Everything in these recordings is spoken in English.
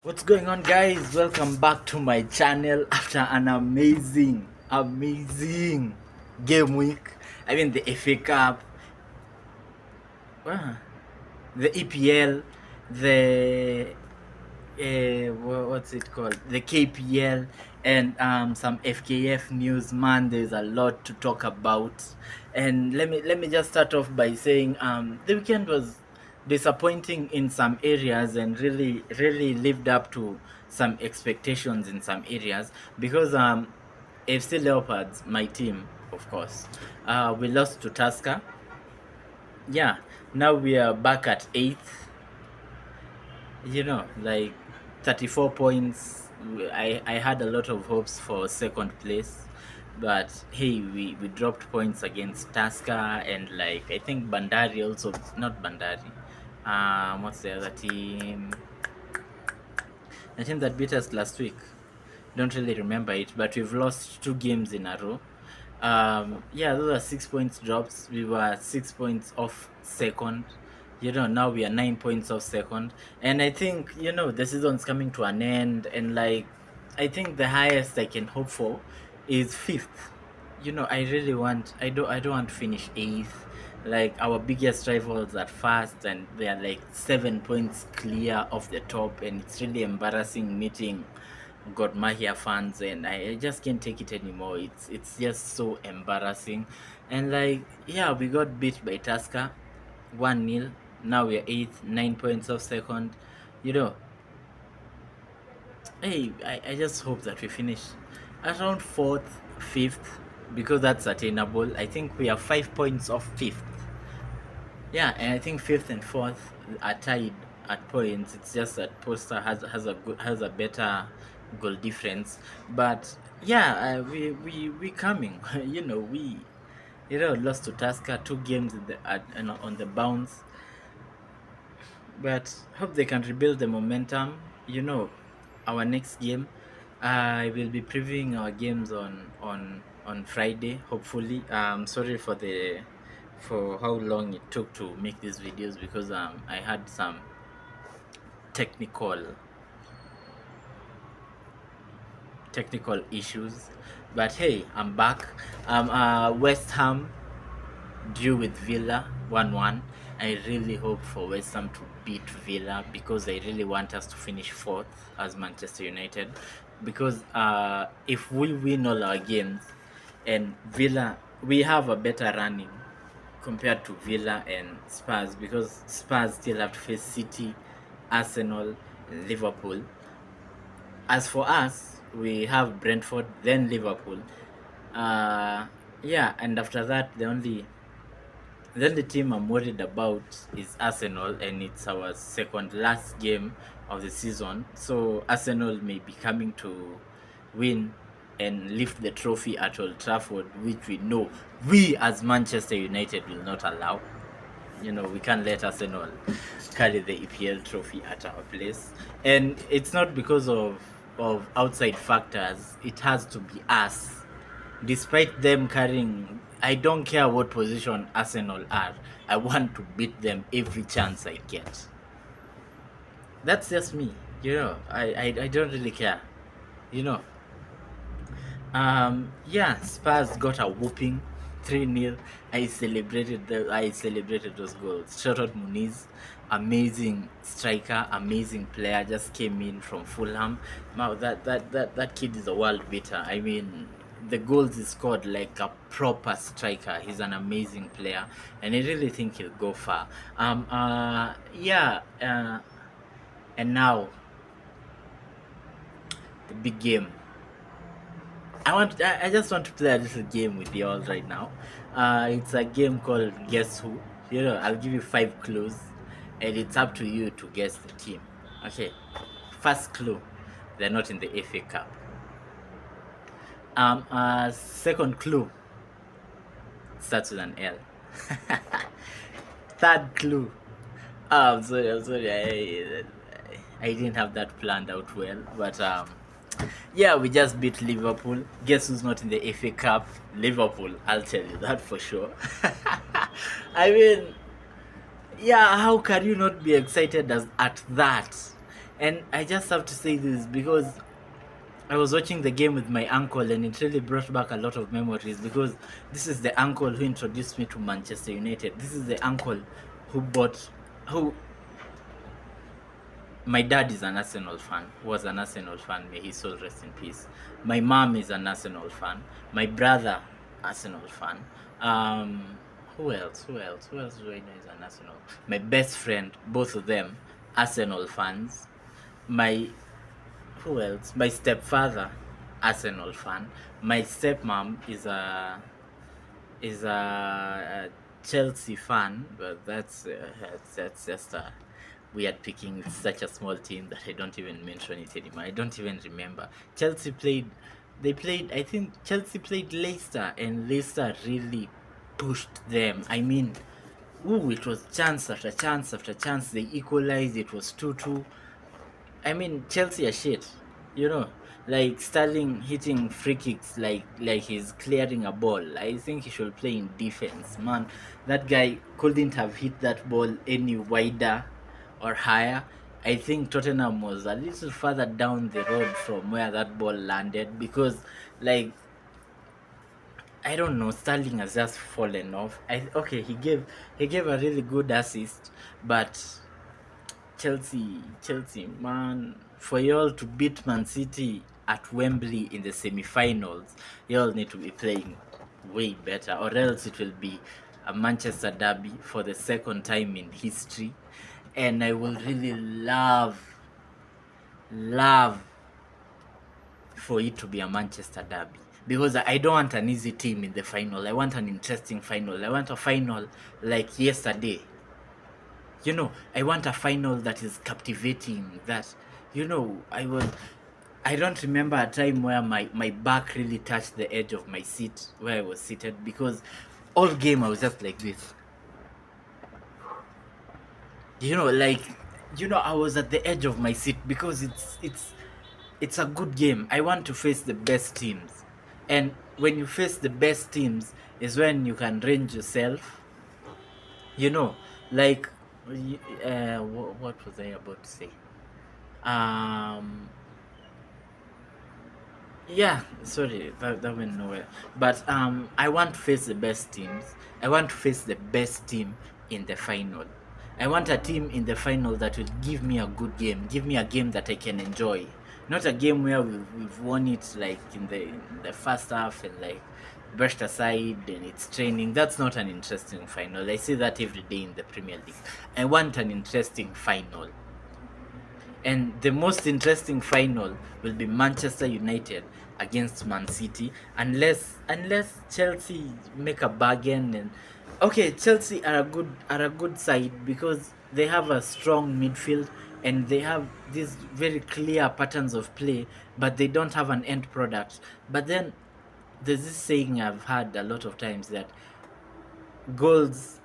What's going on, guys? Welcome back to my channel after an amazing game week. I mean, the FA Cup, uh, the EPL, the what's it called, the KPL, and some FKF news. Man, there's a lot to talk about. And let me just start off by saying the weekend was disappointing in some areas and really lived up to some expectations in some areas, because AFC Leopards, my team, of course, we lost to Tusker. Yeah, now we are back at 8th, like 34 points. I had a lot of hopes for second place, but hey, we dropped points against Tusker and, like, I think Bandari also. Not Bandari, what's the other team, the team that beat us last week? Don't really remember it, but we've lost 2 games in a row. Yeah, those are 6 points drops. We were 6 points off second. Now we are 9 points off second. And I think, the season's coming to an end. And, like, I think the highest I can hope for is fifth. I don't want to finish eighth. Like, our biggest rivals at first, and they are like 7 points clear of the top, and it's really embarrassing meeting Gor Mahia fans, and I just can't take it anymore. It's just so embarrassing. And, like, yeah, we got beat by Tusker 1-0. Now we're eighth, 9 points off second. You know, hey, I just hope that we finish around fourth, fifth, because that's attainable. I think we are 5 points off fifth. Yeah, and I think fifth and fourth are tied at points. It's just that Poster has a better goal difference. But yeah, we coming. We lost to Tusker 2 games on the bounce. But hope they can rebuild the momentum. Our next game, I will be previewing our games on Friday, hopefully. Sorry for how long it took to make these videos, because I had some technical issues. But hey, I'm back. West Ham drew with Villa 1-1. I really hope for West Ham to beat Villa, because I really want us to finish fourth as Manchester United. Because if we win all our games, and Villa, we have a better running compared to Villa and Spurs, because Spurs still have to face City, Arsenal, Liverpool. As for us, we have Brentford, then Liverpool. Yeah, and after that, the team I'm worried about is Arsenal, and it's our second last game of the season. So Arsenal may be coming to win and lift the trophy at Old Trafford, which we know we as Manchester United will not allow. We can't let Arsenal carry the EPL trophy at our place. And it's not because of outside factors. It has to be us. Despite them carrying, I don't care what position Arsenal are, I want to beat them every chance I get. That's just me. I don't really care. You know. Yeah, Spurs got a whooping 3-0. I celebrated those goals. Shout out Muniz, amazing striker, amazing player, just came in from Fulham. Wow, that kid is a world beater. I mean, the goals he scored, like a proper striker. He's an amazing player, and I really think he'll go far. Yeah, and now the big game. I just want to play a little game with you all right now. It's a game called Guess Who. I'll give you 5 clues, and it's up to you to guess the team. Okay. First clue, they're not in the FA Cup. Second clue, starts with an L. Third clue. Oh, I'm sorry. I didn't have that planned out well, but yeah, we just beat Liverpool. Guess who's not in the FA Cup? Liverpool. I'll tell you that for sure. I mean, yeah, how can you not be excited at that? And I just have to say this because I was watching the game with my uncle, and it really brought back a lot of memories because this is the uncle who introduced me to Manchester United. This is the uncle who bought, who my dad is an Arsenal fan, was an Arsenal fan, may his soul rest in peace. My mom is an Arsenal fan. My brother, Arsenal fan. Um, who else? Who else? Who else do I know is an Arsenal? My best friend, both of them, Arsenal fans. My who else? My stepfather, Arsenal fan. My stepmom is a Chelsea fan, but that's just a weird picking. It's such a small team that I don't even mention it anymore. I don't even remember. Chelsea played. They played. I think Chelsea played Leicester, and Leicester really pushed them. I mean, ooh, it was chance after chance after chance. They equalized. It was 2-2. I mean, Chelsea are shit. You know, like Sterling hitting free kicks like he's clearing a ball. I think he should play in defense. Man, that guy couldn't have hit that ball any wider or higher. I think Tottenham was a little further down the road from where that ball landed because, like, I don't know, Sterling has just fallen off. Okay, he gave a really good assist, but Chelsea, man, for y'all to beat Man City at Wembley in the semi-finals, y'all need to be playing way better, or else it will be a Manchester derby for the second time in history. And I will really love for it to be a Manchester derby because I don't want an easy team in the final. I want an interesting final. I want a final like yesterday. I want a final that is captivating, that, I don't remember a time where my back really touched the edge of my seat where I was seated, because all game I was just like this. Like, I was at the edge of my seat because it's a good game. I want to face the best teams. And when you face the best teams is when you can range yourself, you know, like, what was I about to say? Um, yeah, sorry, that went nowhere. But I want to face the best teams. I want to face the best team in the final. I want a team in the final that will give me a good game, give me a game that I can enjoy. Not a game where we've won it like in the first half and like brushed aside and it's training. That's not an interesting final. I see that every day in the Premier League. I want an interesting final. And the most interesting final will be Manchester United against Man City, unless Chelsea make a bargain. And okay, Chelsea are a good side because they have a strong midfield and they have these very clear patterns of play, but they don't have an end product. But then there's this saying I've heard a lot of times that goals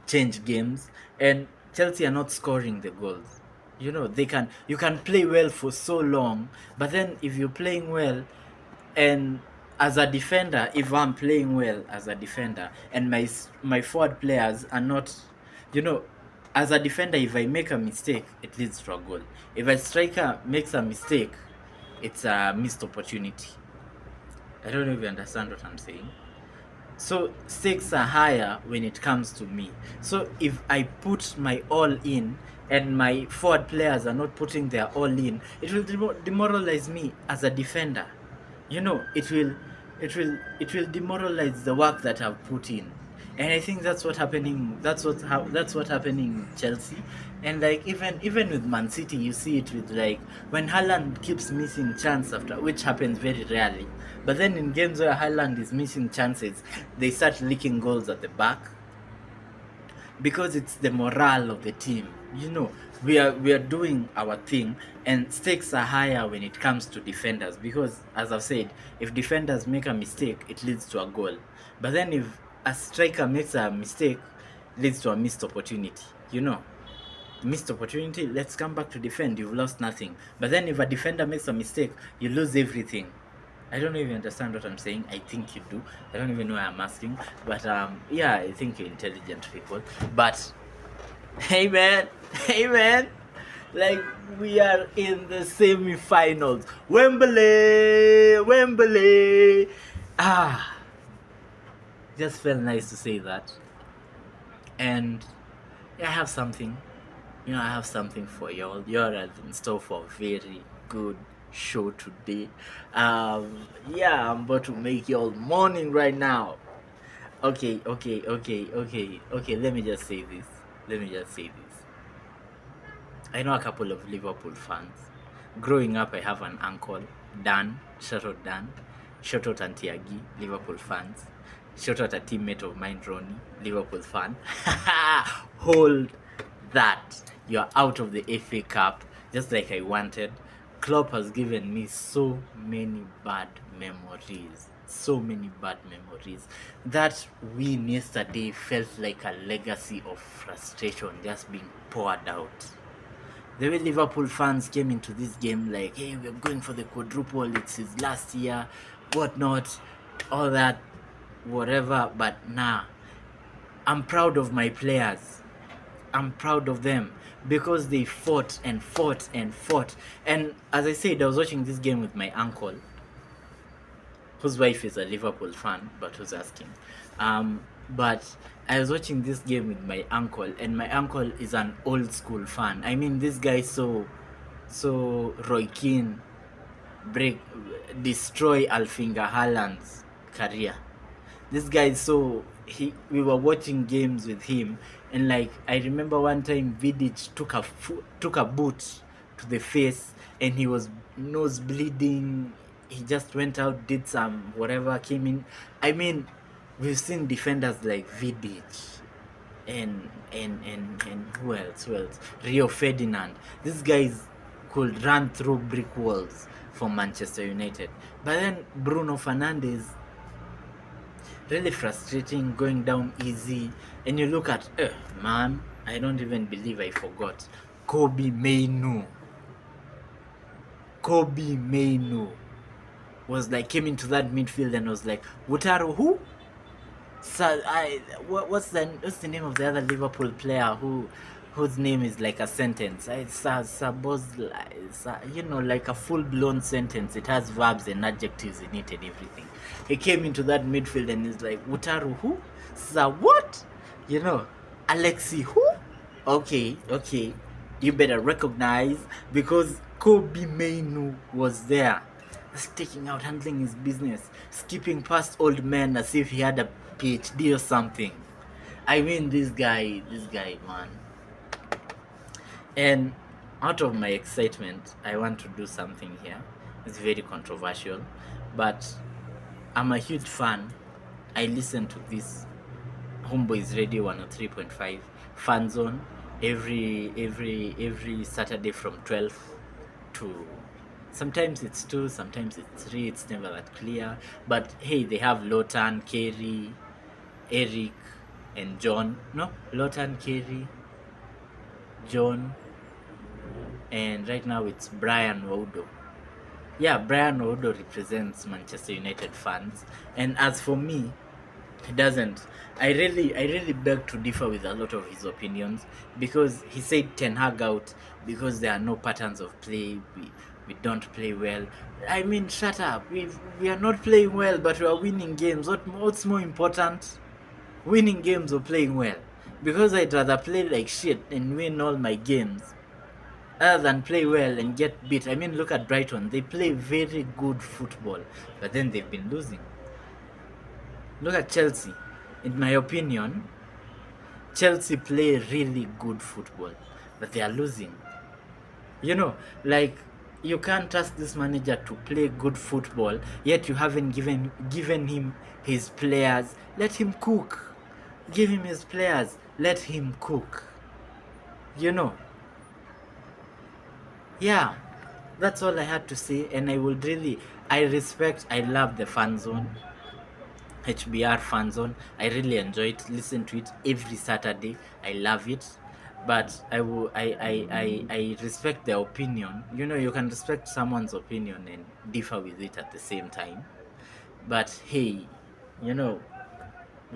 change games, and Chelsea are not scoring the goals. You can play well for so long, but then if you're playing well, and as a defender, if I'm playing well as a defender and my forward players are not, you know as a defender, if I make a mistake, it leads to a goal. If a striker makes a mistake, it's a missed opportunity. I don't know if you understand what I'm saying. So stakes are higher when it comes to me. So if I put my all in and my forward players are not putting their all in, it will demoralize me as a defender. It will demoralize the work that I've put in. And I think that's what happening. That's what happening in Chelsea, and like even with Man City, you see it with, like, when Haaland keeps missing chance after, which happens very rarely. But then in games where Haaland is missing chances, they start leaking goals at the back because it's the morale of the team. We are doing our thing, and stakes are higher when it comes to defenders because, as I've said, if defenders make a mistake, it leads to a goal. But then if a striker makes a mistake, it leads to a missed opportunity. Missed opportunity. Let's come back to defend. You've lost nothing. But then if a defender makes a mistake, you lose everything. I don't know if you understand what I'm saying. I think you do. I don't even know why I'm asking. But yeah, I think you're intelligent people. But hey man, hey man, Like we are in the semi-finals. Wembley, Wembley. Ah, just felt nice to say that. And yeah, I have something. I have something for y'all. Y'all are in store for a very good show today. Yeah, I'm about to make y'all morning right now. Okay. Let me just say this. I know a couple of Liverpool fans. Growing up, I have an uncle, Dan. Shout out Dan. Shout out Auntie Agi, Liverpool fans. Shout out a teammate of mine, Ronnie, Liverpool fan. Hold that. You're out of the FA Cup, just like I wanted. Klopp has given me so many bad memories. So many bad memories. That win yesterday felt like a legacy of frustration just being poured out. The way Liverpool fans came into this game like, hey, we're going for the quadruple, it's his last year, whatnot, all that, whatever. But nah, I'm proud of my players. I'm proud of them because they fought and fought and fought. And as I said, I was watching this game with my uncle, whose wife is a Liverpool fan, but who's asking. But I was watching this game with my uncle, and my uncle is an old school fan. I mean, this guy so Roy Keane destroy Alfinga Haaland's career. This guy we were watching games with him, and like I remember one time Vidic took a boot to the face, and he was nose bleeding. He just went out, did some whatever, came in. I mean, we've seen defenders like Vidic and who else? Rio Ferdinand. These guys could run through brick walls for Manchester United. But then Bruno Fernandes, really frustrating, going down easy. And you look at, man, I don't even believe I forgot. Kobe Mainu was like, came into that midfield and was like, Wutaro who? What's the name of the other Liverpool player whose name is like a sentence? It's like a full-blown sentence. It has verbs and adjectives in it and everything. He came into that midfield and is like, Wutaru who? What? Alexi who? Okay. You better recognize, because Kobe Mainu was there. Just taking out, handling his business, skipping past old men as if he had a PhD or something. I mean, this guy, man. And out of my excitement, I want to do something here. It's very controversial, but I'm a huge fan. I listen to this Homeboys Radio 103.5 Fan Zone every Saturday from 12 to, sometimes it's 2, sometimes it's 3, it's never that clear. But hey, they have Lotan, Kerry, Eric, and John. No, Lotan, Kerry, John, and right now it's Brian Waudo. Yeah, Brian Waudo represents Manchester United fans, and as for me, he doesn't. I really beg to differ with a lot of his opinions, because he said Ten Hag out because there are no patterns of play. We don't play well. I mean, shut up. We are not playing well, but we are winning games. What's more important? Winning games or playing well? Because I'd rather play like shit and win all my games other than play well and get beat. I mean, look at Brighton. They play very good football, but then they've been losing. Look at Chelsea. In my opinion, Chelsea play really good football, but they are losing. Like, you can't ask this manager to play good football, yet you haven't given him his players. Let him cook. Give him his players. Let him cook. Yeah, that's all I had to say. And I love the fan zone. HBR fan zone. I really enjoy it. Listen to it every Saturday. I love it. But I respect their opinion. You can respect someone's opinion and differ with it at the same time. But hey, we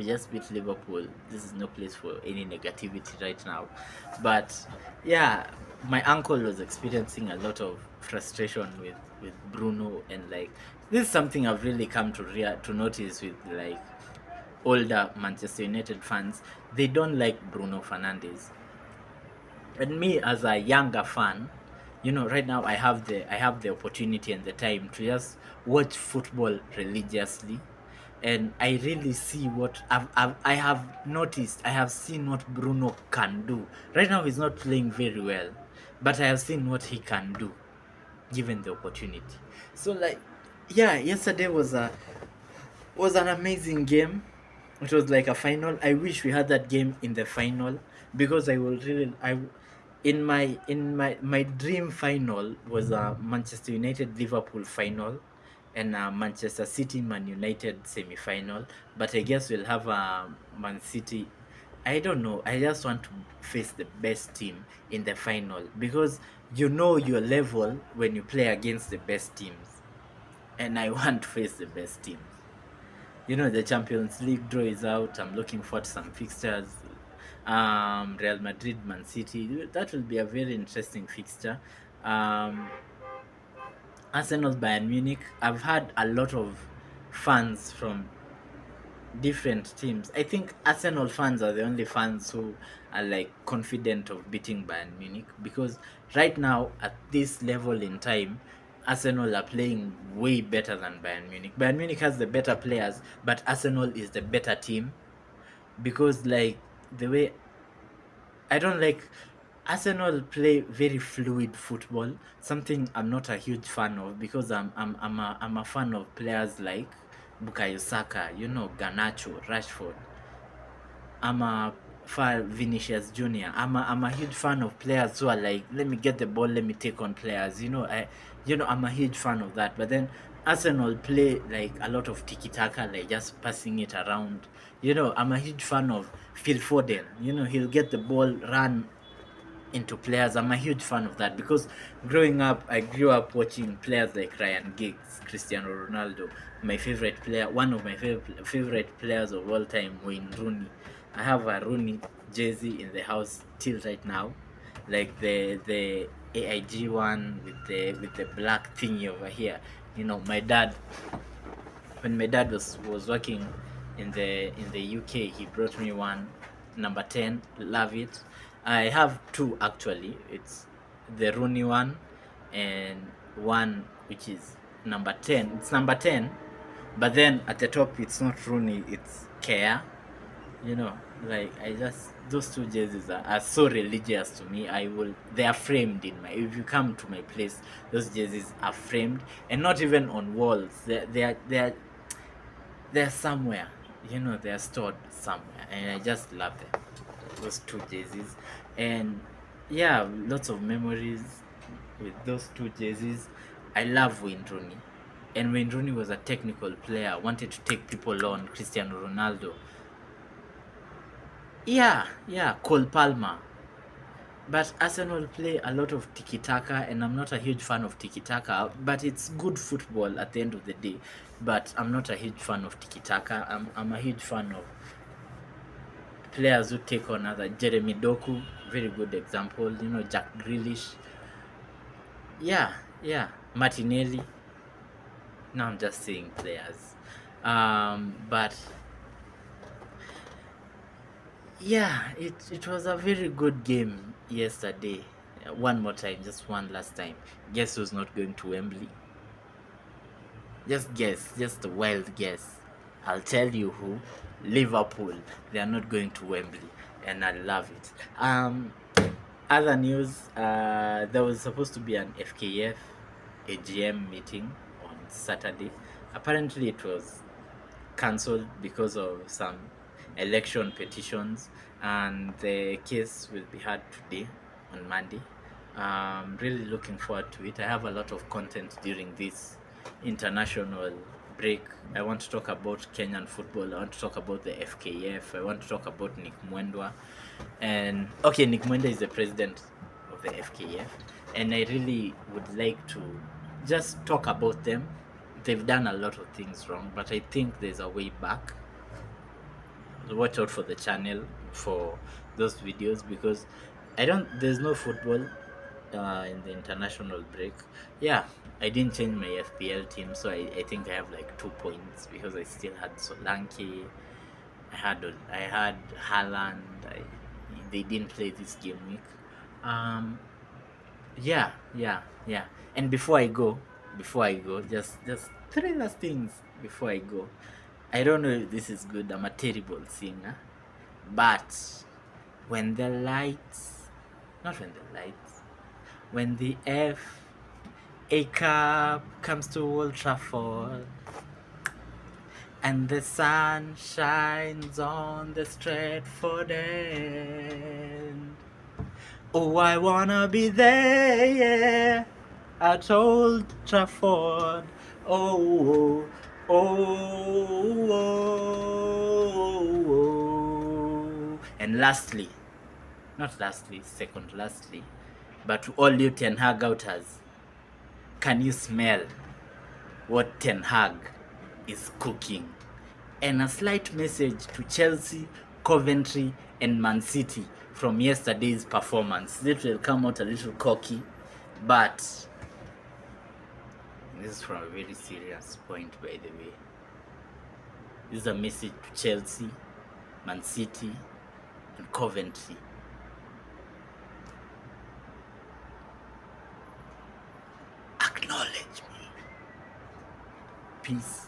just beat Liverpool. This is no place for any negativity right now. But yeah, my uncle was experiencing a lot of frustration with Bruno, and like this is something I've really come to to notice with like older Manchester United fans. They don't like Bruno Fernandes. And me as a younger fan, right now I have the opportunity and the time to just watch football religiously, and I really see what I have noticed. I have seen what Bruno can do. Right now he's not playing very well, but I have seen what he can do given the opportunity. So like, yeah, yesterday was an amazing game. It was like a final. I wish we had that game in the final, because I will really I in my dream final was a Manchester United Liverpool final, and a Manchester City Man United semi final. But I guess we'll have a Man City. I don't know. I just want to face the best team in the final, because you know your level when you play against the best teams, and I want to face the best teams. The Champions League draw is out. I'm looking forward to some fixtures. Real Madrid, Man City. That will be a very interesting fixture. Um, Arsenal, Bayern Munich. I've had a lot of fans from different teams. I think Arsenal fans are the only fans who are like confident of beating Bayern Munich, because right now at this level in time, Arsenal are playing way better than Bayern Munich. Bayern Munich has the better players, but Arsenal is the better team, because like the way I don't like Arsenal play very fluid football, something I'm not a huge fan of, because I'm a fan of players like Bukayo Saka, Garnacho, Rashford. I'm a fan Vinicius Junior. I'm a huge fan of players who are like, let me get the ball, let me take on players. I'm a huge fan of that. But then Arsenal play like a lot of tiki taka, like just passing it around. I'm a huge fan of Phil Foden. He'll get the ball, run into players. I'm a huge fan of that, because growing up, I grew up watching players like Ryan Giggs, Cristiano Ronaldo. My favorite player, one of my favorite players of all time, Wayne Rooney. I have a Rooney jersey in the house till right now, like the AIG one with the black thingy over here. My dad, when my dad was working in the UK, he brought me one, number 10. Love it. I have two actually. It's the Rooney one, and one which is number 10. It's number 10, but then at the top it's not Rooney, it's Care. you know like I just, those two jerseys are so religious to me. They are framed in my, if you come to my place, those jerseys are framed, and not even on walls. They're somewhere. They're stored somewhere, and I just love them, those two jerseys. And yeah, lots of memories with those two jerseys. I love Wayne Rooney, and Wayne Rooney was a technical player, wanted to take people on. Cristiano Ronaldo, yeah, Cole Palmer. But Arsenal play a lot of tiki taka, and I'm not a huge fan of tiki taka. But it's good football at the end of the day. But I'm not a huge fan of tiki taka. I'm a huge fan of players who take on other. Jeremy Doku, very good example. Jack Grealish. Yeah, Martinelli. Now I'm just saying players. But yeah, it was a very good game yesterday. One more time, just one last time. Guess who's not going to Wembley? Just guess, just a wild guess. I'll tell you who. Liverpool. They are not going to Wembley, and I love it. Other news. There was supposed to be an FKF AGM meeting on Saturday. Apparently, it was cancelled because of some election petitions, and the case will be heard today on Monday. Really looking forward to it. I have a lot of content during this international break. I want to talk about Kenyan football. I want to talk about the FKF. I want to talk about Nick Mwendwa. And okay, Nick Mwendwa is the president of the FKF, and I really would like to just talk about them. They've done a lot of things wrong, but I think there's a way back. Watch out for the channel for those videos, because there's no football, in the international break. Yeah, I didn't change my FPL team, so I think I have like 2 points because I still had Solanke. I had Haaland. They didn't play this game week. Um, yeah. And before I go, just three last things before I go. I don't know if this is good. I'm a terrible singer, but when the lights, not when the lights, when the FA Cup comes to Old Trafford and the sun shines on the Stratford end. Oh, I wanna be there, yeah, at Old Trafford. Oh, oh, oh. And lastly, not lastly, second lastly, but to all you Ten Hag outers, can you smell what Ten Hag is cooking? And a slight message to Chelsea, Coventry, and Man City from yesterday's performance. This will come out a little cocky, but this is from a very serious point, by the way. This is a message to Chelsea, Man City, and Coventry. Acknowledge me. Peace.